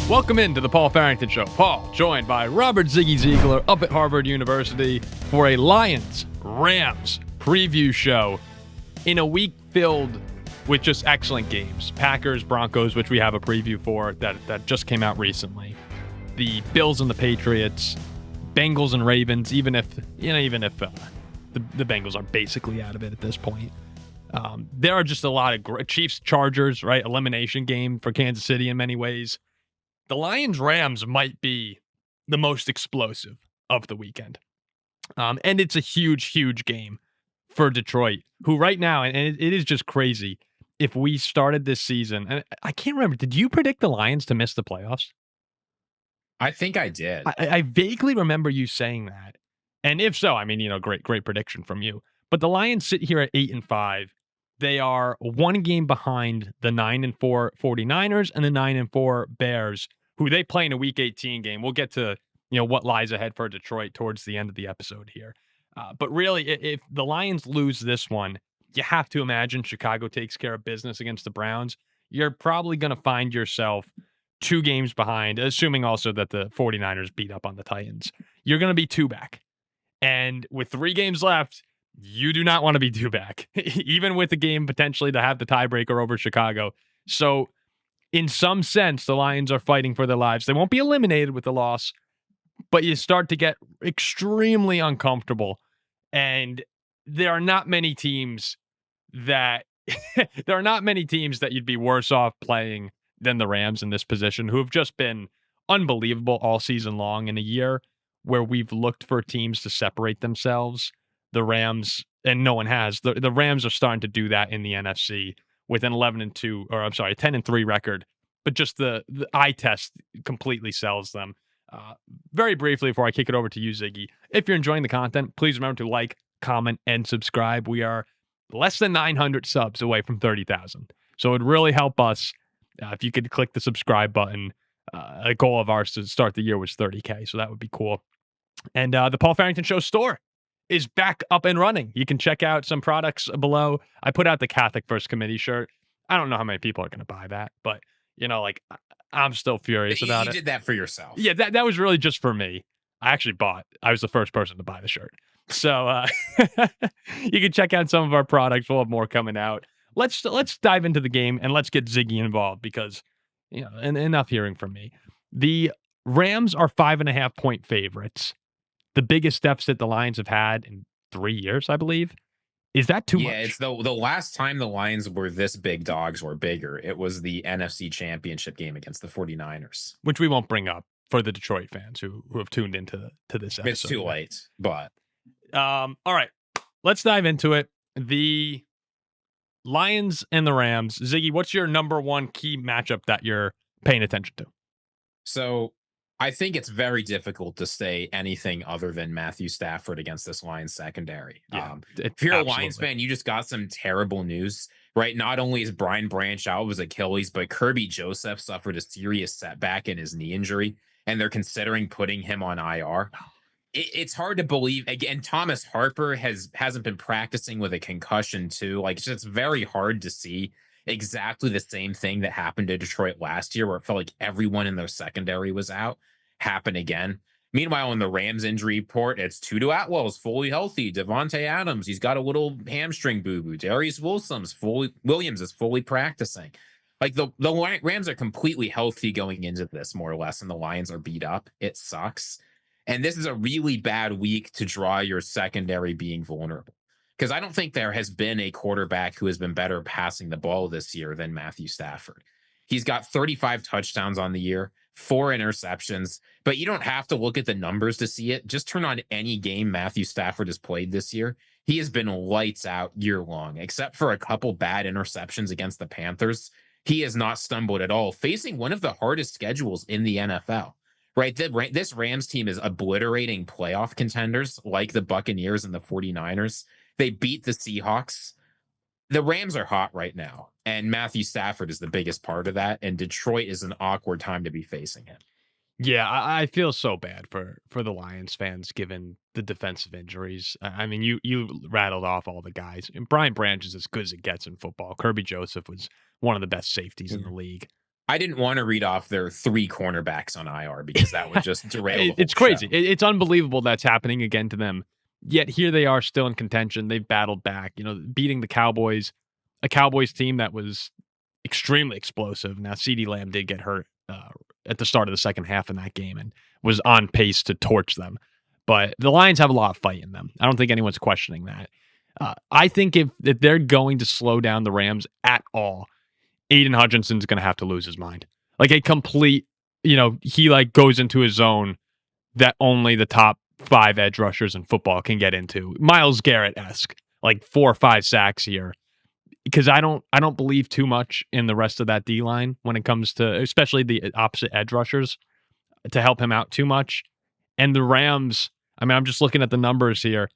Welcome into the Paul Farrington Show. Paul, joined by Robert Ziggy Ziegler up at Harvard University for a Lions-Rams preview show in a week filled with just excellent games. Packers, Broncos, which we have a preview for that just came out recently. The Bills and the Patriots, Bengals and Ravens, even if the Bengals are basically out of it at this point. There are just a lot of Chiefs, Chargers, right? Elimination game for Kansas City in many ways. The Lions-Rams might be the most explosive of the weekend. And it's a huge, huge game for Detroit, who right now, and it is just crazy, if we started this season, and I can't remember, did you predict the Lions to miss the playoffs? I think I did. I vaguely remember you saying that. And if so, I mean, great prediction from you. But the Lions sit here at 8-5. They are one game behind the 9-4 49ers and the 9-4 Bears, who they play in a Week 18 game. We'll get to what lies ahead for Detroit towards the end of the episode here. But really, if the Lions lose this one, you have to imagine Chicago takes care of business against the Browns. You're probably going to find yourself 2 games behind, assuming also that the 49ers beat up on the Titans. You're going to be 2 back. And with 3 games left, you do not want to be 2 back, even with the game potentially to have the tiebreaker over Chicago. So in some sense, the Lions are fighting for their lives. They won't be eliminated with the loss, but you start to get extremely uncomfortable. And there are not many teams that you'd be worse off playing than the Rams in this position, who have just been unbelievable all season long. In a year where we've looked for teams to separate themselves, the Rams, and no one has, the Rams are starting to do that in the NFC with an 10-3 record. But just the eye test completely sells them. Very briefly, before I kick it over to you, Ziggy, if you're enjoying the content, please remember to like, comment, and subscribe. We are less than 900 subs away from 30,000. So it would really help us if you could click the subscribe button. A goal of ours to start the year was 30K, so that would be cool. And the Paul Farrington Show store is back up and running. You can check out some products below. I put out the Catholic First Committee shirt. I don't know how many people are going to buy that, but I'm still furious about it. You did that for yourself. Yeah, that was really just for me. I was the first person to buy the shirt. So you can check out some of our products. We'll have more coming out. Let's dive into the game and let's get Ziggy involved because, enough hearing from me. The Rams are 5.5-point favorites. The biggest deficit the Lions have had in 3 years, I believe. Is that too much? Yeah, it's the last time the Lions were this big dogs or bigger. It was the NFC Championship game against the 49ers. Which we won't bring up for the Detroit fans who have tuned into this episode. It's too late, but... all right, let's dive into it. The Lions and the Rams. Ziggy, what's your number one key matchup that you're paying attention to? So I think it's very difficult to say anything other than Matthew Stafford against this Lions secondary. Yeah, if you're a Lions fan, you just got some terrible news, right? Not only is Brian Branch out of his Achilles, but Kirby Joseph suffered a serious setback in his knee injury, and they're considering putting him on IR. It's hard to believe. Again, Thomas Harper hasn't been practicing with a concussion too. Like, it's just very hard to see exactly the same thing that happened to Detroit last year, where it felt like everyone in their secondary was out, happen again. Meanwhile, in the Rams injury report, it's Tutu Atwell's fully healthy. Davante Adams, he's got a little hamstring boo-boo. Darius Williams is fully practicing. Like, the Rams are completely healthy going into this, more or less, and the Lions are beat up. It sucks. And this is a really bad week to draw your secondary being vulnerable. Because I don't think there has been a quarterback who has been better passing the ball this year than Matthew Stafford. He's got 35 touchdowns on the year, 4 interceptions, but you don't have to look at the numbers to see it. Just turn on any game Matthew Stafford has played this year. He has been lights out year long, except for a couple bad interceptions against the Panthers. He has not stumbled at all, facing one of the hardest schedules in the NFL. Right, this Rams team is obliterating playoff contenders like the Buccaneers and the 49ers. They beat the Seahawks. The Rams are hot right now, and Matthew Stafford is the biggest part of that, and Detroit is an awkward time to be facing him. Yeah, I feel so bad for the Lions fans given the defensive injuries. I mean, you rattled off all the guys. And Brian Branch is as good as it gets in football. Kirby Joseph was one of the best safeties in the league. I didn't want to read off their 3 cornerbacks on IR because that would just derail the whole It's show. crazy. It's unbelievable that's happening again to them. Yet here they are still in contention. They've battled back, beating the Cowboys, a Cowboys team that was extremely explosive. Now, CeeDee Lamb did get hurt at the start of the second half in that game and was on pace to torch them. But the Lions have a lot of fight in them. I don't think anyone's questioning that. I think if they're going to slow down the Rams at all, Aiden Hutchinson's going to have to lose his mind. Like a complete, he like goes into his zone that only the top 5 edge rushers in football can get into. Myles Garrett-esque, like 4 or 5 sacks here. Because I don't believe too much in the rest of that D line when it comes to especially the opposite edge rushers to help him out too much. And the Rams, I mean, I'm just looking at the numbers here.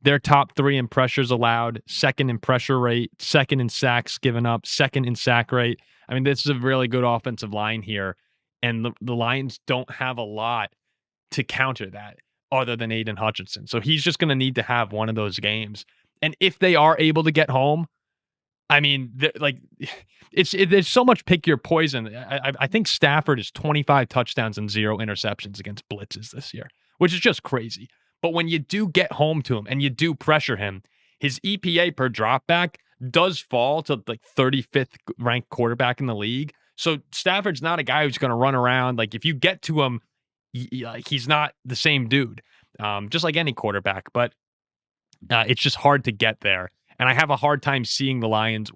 They're top 3 in pressures allowed, second in pressure rate, second in sacks given up, second in sack rate. I mean, this is a really good offensive line here. And the Lions don't have a lot to counter that other than Aiden Hutchinson. So he's just going to need to have one of those games. And if they are able to get home, I mean, there's so much pick your poison. I think Stafford is 25 touchdowns and 0 interceptions against blitzes this year, which is just crazy. But when you do get home to him and you do pressure him, his EPA per dropback does fall to like 35th ranked quarterback in the league. So Stafford's not a guy who's going to run around. Like if you get to him, he's not the same dude, just like any quarterback. But it's just hard to get there. And I have a hard time seeing the Lions,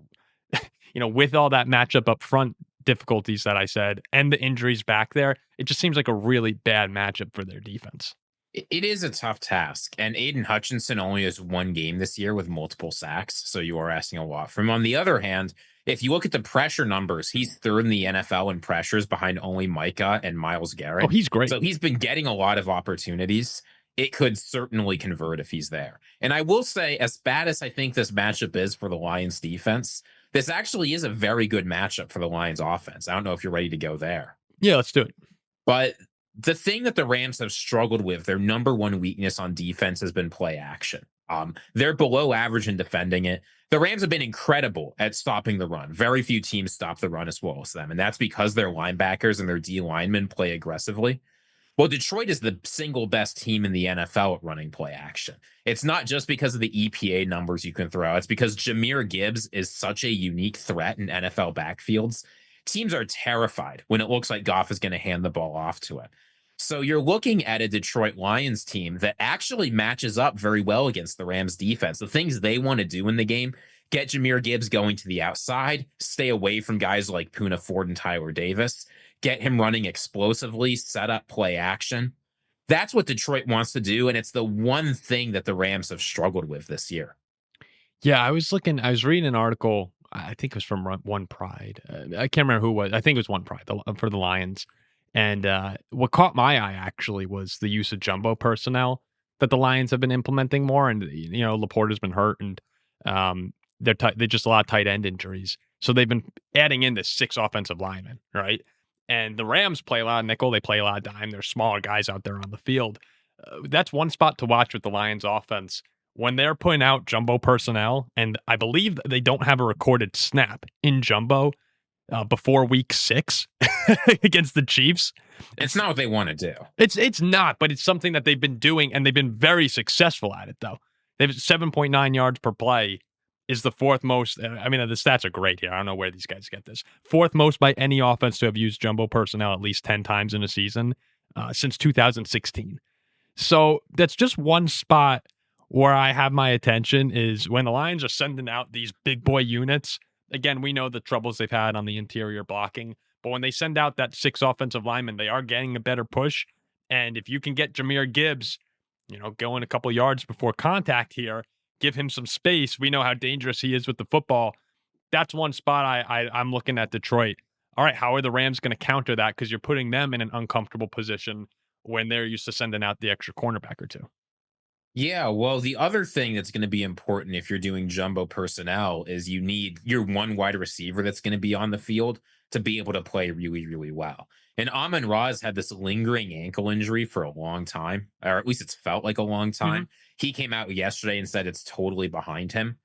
with all that matchup up front difficulties that I said and the injuries back there. It just seems like a really bad matchup for their defense. It is a tough task. And Aiden Hutchinson only has 1 game this year with multiple sacks. So you are asking a lot from him. On the other hand, if you look at the pressure numbers, he's 3rd in the NFL in pressures behind only Micah and Myles Garrett. Oh, he's great. So he's been getting a lot of opportunities. It could certainly convert if he's there. And I will say, as bad as I think this matchup is for the Lions defense, this actually is a very good matchup for the Lions offense. I don't know if you're ready to go there. Yeah, let's do it. But the thing that the Rams have struggled with, their number 1 weakness on defense has been play action. They're below average in defending it. The Rams have been incredible at stopping the run. Very few teams stop the run as well as them. And that's because their linebackers and their D linemen play aggressively. Well, Detroit is the single best team in the NFL at running play action. It's not just because of the EPA numbers you can throw out. It's because Jahmyr Gibbs is such a unique threat in NFL backfields. Teams are terrified when it looks like Goff is going to hand the ball off to it. So you're looking at a Detroit Lions team that actually matches up very well against the Rams defense. The things they want to do in the game, get Jahmyr Gibbs going to the outside, stay away from guys like Puka Nacua and Tyler Davis, get him running explosively, set up play action. That's what Detroit wants to do, and it's the one thing that the Rams have struggled with this year. Yeah, I was reading an article, I think it was from One Pride. I can't remember who it was. I think it was One Pride for the Lions. And what caught my eye actually was the use of jumbo personnel that the Lions have been implementing more. And, Laporta's been hurt and they're just a lot of tight end injuries. So they've been adding in this 6 offensive linemen, right? And the Rams play a lot of nickel. They play a lot of dime. There's smaller guys out there on the field. That's one spot to watch with the Lions offense when they're putting out jumbo personnel. And I believe they don't have a recorded snap in jumbo before week 6 against the Chiefs. It's not what they want to do. It's not, but it's something that they've been doing, and they've been very successful at it, though. They've 7.9 yards per play is the 4th most. I mean, the stats are great here. I don't know where these guys get this. 4th most by any offense to have used jumbo personnel at least 10 times in a season since 2016. So that's just one spot where I have my attention is when the Lions are sending out these big boy units. Again, we know the troubles they've had on the interior blocking, but when they send out that 6 offensive linemen, they are getting a better push. And if you can get Jahmyr Gibbs, going a couple yards before contact here, give him some space. We know how dangerous he is with the football. That's one spot I'm looking at Detroit. All right, how are the Rams going to counter that? Because you're putting them in an uncomfortable position when they're used to sending out the extra cornerback or 2. Yeah, well, the other thing that's going to be important if you're doing jumbo personnel is you need your one wide receiver that's going to be on the field to be able to play really, really well. And Amon-Ra has had this lingering ankle injury for a long time, or at least it's felt like a long time. Mm-hmm. He came out yesterday and said it's totally behind him.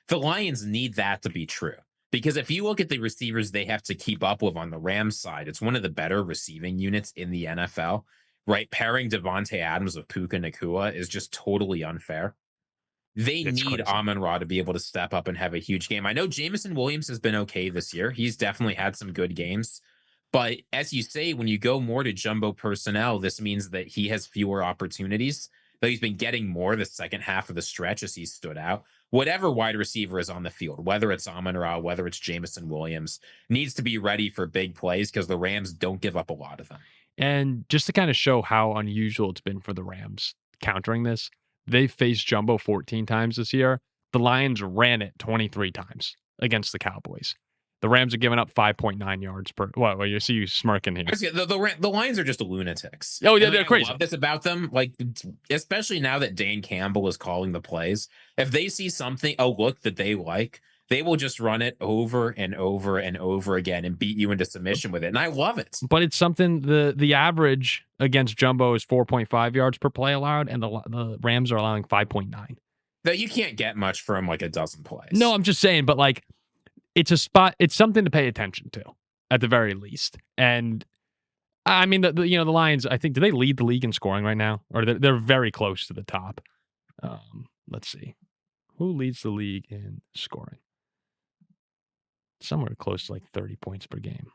The Lions need that to be true Because if you look at the receivers they have to keep up with on the Rams side, it's one of the better receiving units in the NFL, right? Pairing Davante Adams with Puka Nacua is just totally unfair. They It's need crazy. Amon-Ra to be able to step up and have a huge game. I know Jameson Williams has been okay this year. He's definitely had some good games. But as you say, when you go more to jumbo personnel, this means that he has fewer opportunities, though he's been getting more the second half of the stretch as he stood out. Whatever wide receiver is on the field, whether it's Amon-Ra, whether it's Jameson Williams, needs to be ready for big plays because the Rams don't give up a lot of them. And just to kind of show how unusual it's been for the Rams countering this, they've faced jumbo 14 times this year. The Lions ran it 23 times against the Cowboys. The Rams are giving up 5.9 yards per. Well, you see you smirking here. The Lions are just lunatics. Oh, yeah, And, they're crazy. I love this about them. Like, especially now that Dan Campbell is calling the plays. If they see something, a look that they like, they will just run it over and over and over again and beat you into submission with it. And I love it. But it's something the average against jumbo is 4.5 yards per play allowed, and the Rams are allowing 5.9. That you can't get much from like a dozen plays. No, I'm just saying, but like it's a spot. It's something to pay attention to at the very least. And I mean, the Lions. I think do they lead the league in scoring right now, or they're very close to the top. Let's see, who leads the league in scoring? Somewhere close to like 30 points per game.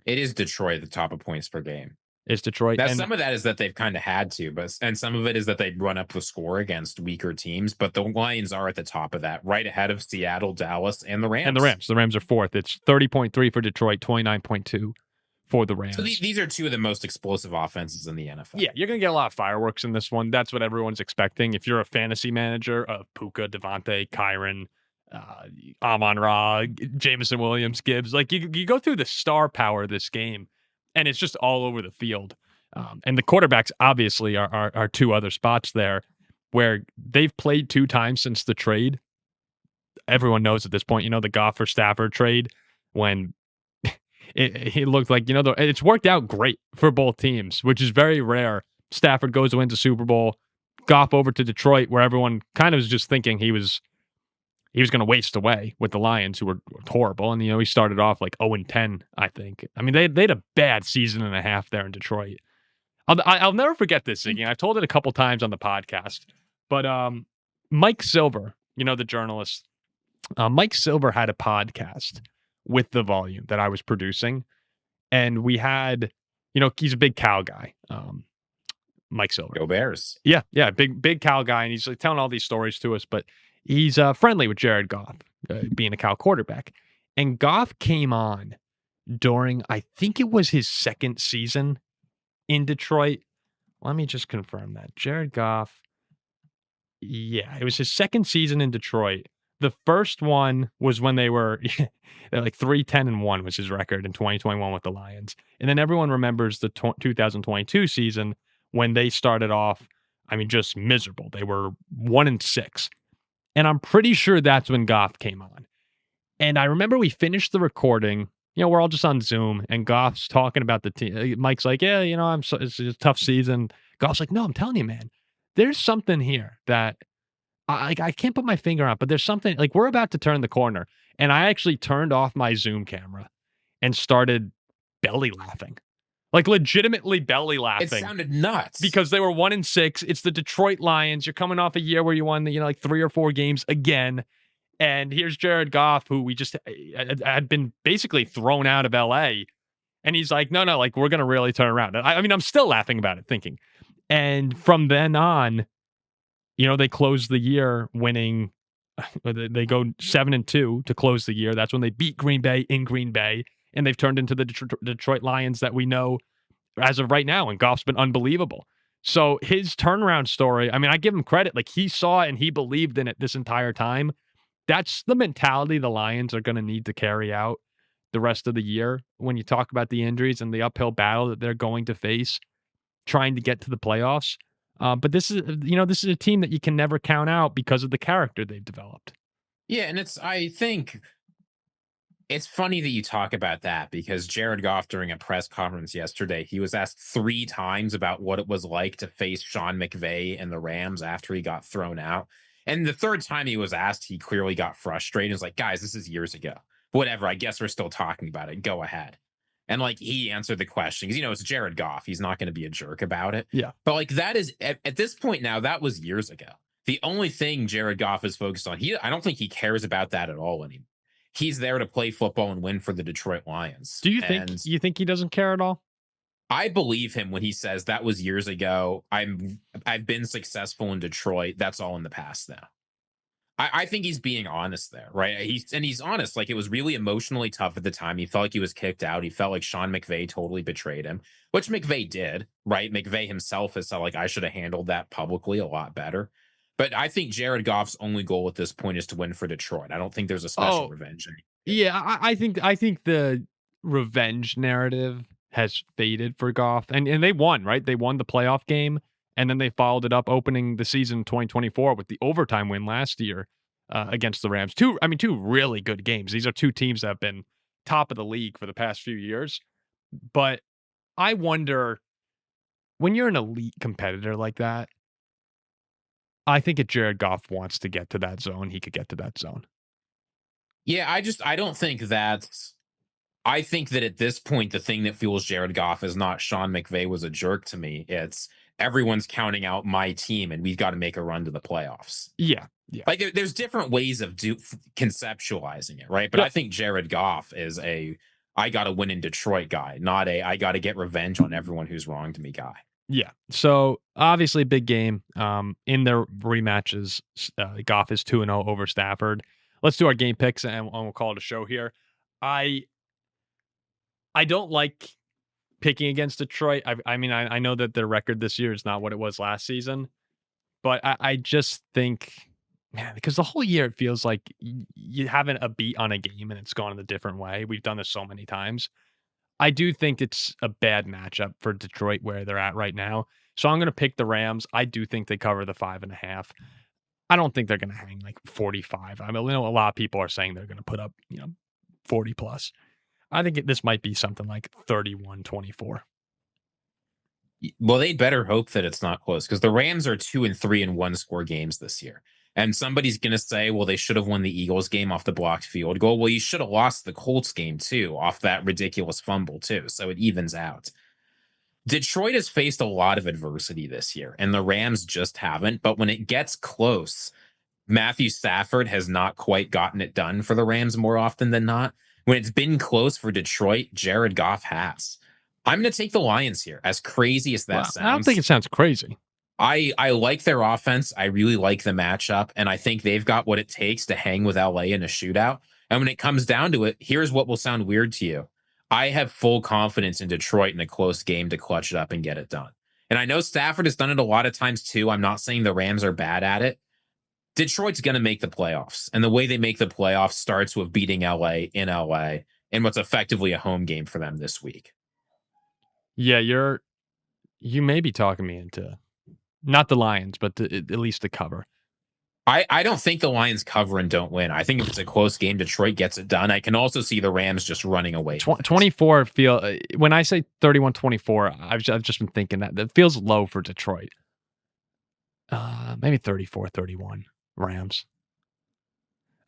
It is Detroit at the top of points per game. It's Detroit. Now, and some of that is that they've kind of had to, and some of it is that they run up the score against weaker teams. But the Lions are at the top of that, right ahead of Seattle, Dallas, and the Rams. The Rams are fourth. It's 30.3 for Detroit, 29.2 for the Rams. So these are two of the most explosive offenses in the NFL. Yeah, you're going to get a lot of fireworks in this one. That's what everyone's expecting. If you're a fantasy manager of Puka, Davante, Kyron, Amon-Ra, Jameson Williams, Gibbs, like you go through the star power of this game, and it's just all over the field. And the quarterbacks obviously are two other spots there where they've played 2 times since the trade. Everyone knows at this point, the Goff for Stafford trade when it looked like, it's worked out great for both teams, which is very rare. Stafford goes to win the Super Bowl, Goff over to Detroit, where everyone kind of was just thinking he was going to waste away with the Lions, who were horrible. And, he started off like 0-10, I think. I mean, they had a bad season and a half there in Detroit. I'll never forget this, Ziggy. I've told it a couple times on the podcast. But Mike Silver, the journalist, Mike Silver had a podcast with The Volume that I was producing. And we had, he's a big Cal guy, Mike Silver. Go Bears. Yeah, big Cal guy. And he's like telling all these stories to us. But he's friendly with Jared Goff, being a Cal quarterback. And Goff came on during, I think it was his second season in Detroit. Let me just confirm that. Jared Goff. Yeah, it was his second season in Detroit. The first one was when they're like 3-10-1 was his record in 2021 with the Lions. And then everyone remembers the 2022 season when they started off, just miserable. They were 1-6. And I'm pretty sure that's when Goff came on. And I remember we finished the recording. We're all just on Zoom, and Goff's talking about the team. Mike's like, yeah, it's a tough season. Goff's like, no, I'm telling you, man, there's something here that I can't put my finger on, but there's something, like, we're about to turn the corner. And I actually turned off my Zoom camera and started belly laughing. Like, legitimately belly laughing. It sounded nuts. Because they were 1-6. It's the Detroit Lions. You're coming off a year where you won, like 3 or 4 games again. And here's Jared Goff, who we just had been basically thrown out of LA. And he's like, no, like, we're going to really turn around. And I'm still laughing about it, thinking. And from then on, they close the year winning. They go 7-2 to close the year. That's when they beat Green Bay in Green Bay. And they've turned into the Detroit Lions that we know as of right now. And Goff's been unbelievable. So his turnaround story, I give him credit. Like, he saw it and he believed in it this entire time. That's the mentality the Lions are going to need to carry out the rest of the year when you talk about the injuries and the uphill battle that they're going to face trying to get to the playoffs. But this is a team that you can never count out because of the character they've developed. Yeah, and I think it's funny that you talk about that because Jared Goff, during a press conference yesterday, he was asked 3 times about what it was like to face Sean McVay and the Rams after he got thrown out. And the third time he was asked, he clearly got frustrated. He was like, guys, this is years ago. whatever. I guess we're still talking about it. Go ahead. And like he answered the question because it's Jared Goff. He's not going to be a jerk about it. Yeah. But like that is at this point now, that was years ago. The only thing Jared Goff is focused on, I don't think he cares about that at all anymore. He's there to play football and win for the Detroit Lions. Do you think he doesn't care at all? I believe him when he says that was years ago. I've been successful in Detroit. That's all in the past now. I think he's being honest there, right? He's honest. Like, it was really emotionally tough at the time. He felt like he was kicked out. He felt like Sean McVay totally betrayed him, which McVay did, right? McVay himself has said, like, I should have handled that publicly a lot better. But I think Jared Goff's only goal at this point is to win for Detroit. I don't think there's a special revenge. Yeah, I think the revenge narrative has faded for Goff, and they won, right? They won the playoff game, and then they followed it up opening the season 2024 with the overtime win last year against the Rams. Two really good games. These are two teams that have been top of the league for the past few years. But I wonder, when you're an elite competitor like that, I think if Jared Goff wants to get to that zone, he could get to that zone. Yeah, I don't think that's. I think that at this point, the thing that fuels Jared Goff is not Sean McVay was a jerk to me. It's everyone's counting out my team, and we've got to make a run to the playoffs. Yeah. Like there's different ways of conceptualizing it, right? But I think Jared Goff is I got to win in Detroit guy, not I got to get revenge on everyone who's wronged me guy. Yeah. So obviously, big game. In their rematches, Goff is 2-0 over Stafford. Let's do our game picks, and we'll call it a show here. I don't like picking against Detroit. I mean, I know that their record this year is not what it was last season, but I just think, man, because the whole year it feels like you haven't a beat on a game and it's gone in a different way. We've done this so many times. I do think it's a bad matchup for Detroit where they're at right now. So I'm going to pick the Rams. I do think they cover the 5.5. I don't think they're going to hang like 45. I mean, a lot of people are saying they're going to put up, 40 plus. I think this might be something like 31-24. Well, they'd better hope that it's not close because the Rams are 2-3 in one-score games this year. And somebody's going to say, well, they should have won the Eagles game off the blocked field goal. Well, you should have lost the Colts game, too, off that ridiculous fumble, too. So it evens out. Detroit has faced a lot of adversity this year, and the Rams just haven't. But when it gets close, Matthew Stafford has not quite gotten it done for the Rams more often than not. When it's been close for Detroit, Jared Goff has. I'm going to take the Lions here, as crazy as that sounds. I don't think it sounds crazy. I like their offense. I really like the matchup, and I think they've got what it takes to hang with LA in a shootout. And when it comes down to it, here's what will sound weird to you. I have full confidence in Detroit in a close game to clutch it up and get it done. And I know Stafford has done it a lot of times too. I'm not saying the Rams are bad at it. Detroit's going to make the playoffs. And the way they make the playoffs starts with beating LA in LA in what's effectively a home game for them this week. Yeah, you may be talking me into not the Lions, but at least the cover. I don't think the Lions cover and don't win. I think if it's a close game, Detroit gets it done. I can also see the Rams just running away. 24 when I say 31-24, I've just been thinking that feels low for Detroit. Maybe 34-31 Rams.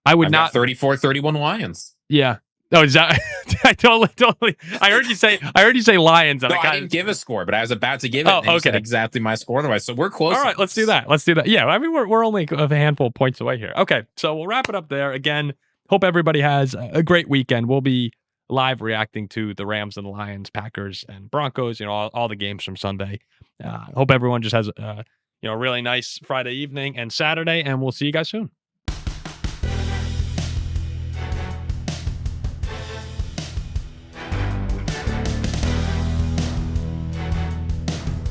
I would not 34-31 Lions. Yeah. Oh, is that? I totally. I heard you say Lions, and I didn't give a score, but I was about to give it. And you said exactly my score. Otherwise, so we're close. All right, let's do that. Yeah, I mean we're only a handful of points away here. Okay, so we'll wrap it up there. Again, hope everybody has a great weekend. We'll be live reacting to the Rams and the Lions, Packers and Broncos. All the games from Sunday. Hope everyone just has a really nice Friday evening and Saturday, and we'll see you guys soon.